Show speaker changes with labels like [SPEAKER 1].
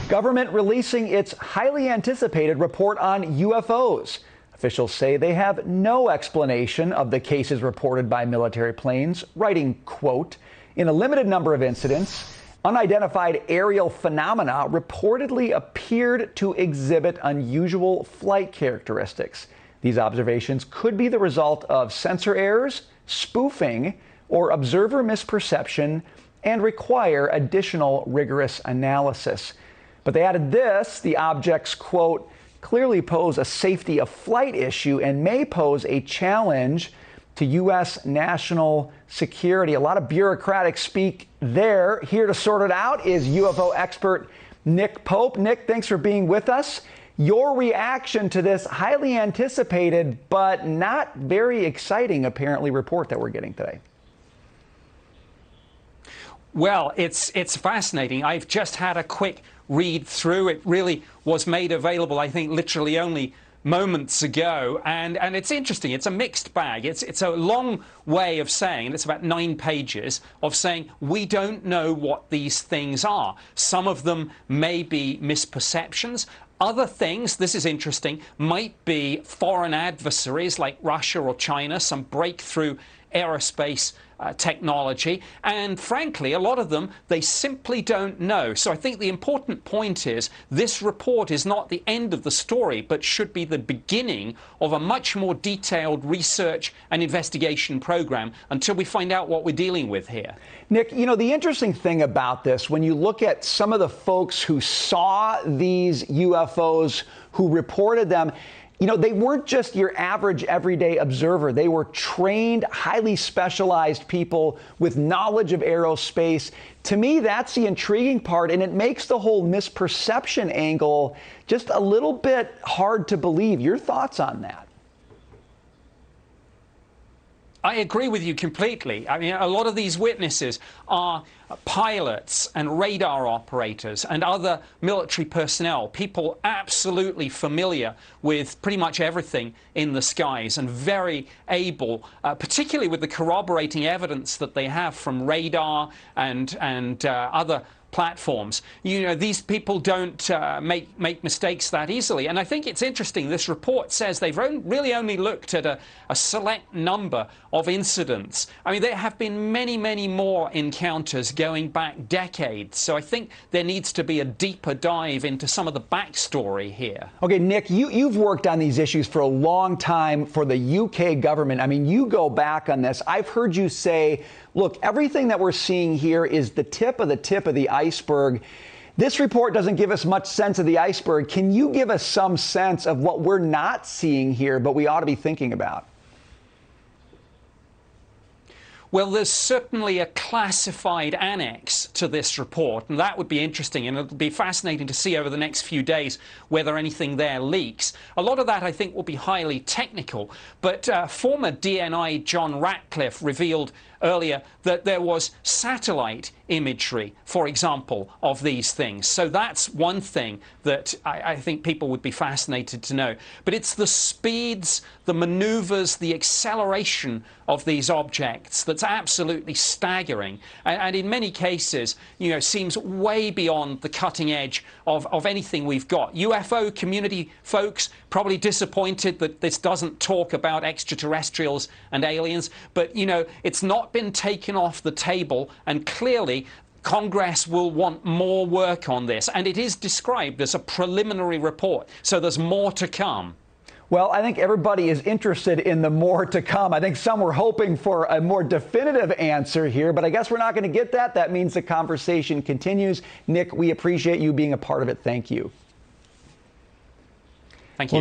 [SPEAKER 1] Government releasing its highly anticipated report on UFOs. Officials say they have no explanation of the cases reported by military planes, writing, quote, "In a limited number of incidents, unidentified aerial phenomena reportedly appeared to exhibit unusual flight characteristics. These observations could be the result of sensor errors, spoofing, or observer misperception and require additional rigorous analysis." But they added this: the objects, quote, "clearly pose a safety of flight issue and may pose a challenge to U.S. national security." A lot of bureaucratic speak there. Here to sort it out is UFO expert Nick Pope. Nick, thanks for being with us. Your reaction to this highly anticipated but not very exciting, apparently, report that we're getting today?
[SPEAKER 2] Well, it's fascinating. I've just had a quick read through. It really was made available, I think, literally only moments ago, and it's interesting. It's a mixed bag. It's a long way of saying, and it's about 9 pages of saying we don't know what these things are. Some of them may be misperceptions. Other things, this is interesting, might be foreign adversaries like Russia or China, some breakthrough aerospace technology, and frankly, a lot of them, they simply don't know. So I think the important point is this report is not the end of the story, but should be the beginning of a much more detailed research and investigation program until we find out what we're dealing with here.
[SPEAKER 1] Nick, you know, the interesting thing about this, when you look at some of the folks who saw these UFOs, who reported them, you know, they weren't just your average everyday observer. They were trained, highly specialized people with knowledge of aerospace. To me, that's the intriguing part, and it makes the whole misperception angle just a little bit hard to believe. Your thoughts on that?
[SPEAKER 2] I agree with you completely. I mean, a lot of these witnesses are pilots and radar operators and other military personnel, people absolutely familiar with pretty much everything in the skies and very able, particularly with the corroborating evidence that they have from radar and other platforms. You know, these people don't make mistakes that easily. And I think it's interesting, this report says they've really only looked at a select number of incidents. I mean, there have been many, many more encounters going back decades. So I think there needs to be a deeper dive into some of the backstory here.
[SPEAKER 1] Okay, Nick, you've worked on these issues for a long time for the UK government. I mean, you go back on this. I've heard you say, look, everything that we're seeing here is the tip of the iceberg. This report doesn't give us much sense of the iceberg. Can you give us some sense of what we're not seeing here, but we ought to be thinking about?
[SPEAKER 2] Well, there's certainly a classified annex to this report, and that would be interesting, and it'll be fascinating to see over the next few days whether anything there leaks. A lot of that, I think, will be highly technical, but former DNI John Ratcliffe revealed earlier that there was satellite imagery, for example, of these things. So that's one thing that I think people would be fascinated to know. But it's the speeds, the maneuvers, the acceleration of these objects that's absolutely staggering, and in many cases, you know, seems way beyond the cutting edge of anything we've got. UFO community folks probably disappointed that this doesn't talk about extraterrestrials and aliens, but, you know, it's not been taken off the table, and clearly Congress will want more work on this, and it is described as a preliminary report, so there's more to come.
[SPEAKER 1] Well, I think everybody is interested in the more to come. I think some were hoping for a more definitive answer here, but I guess we're not going to get that. That means the conversation continues. Nick, we appreciate you being a part of it. Thank you.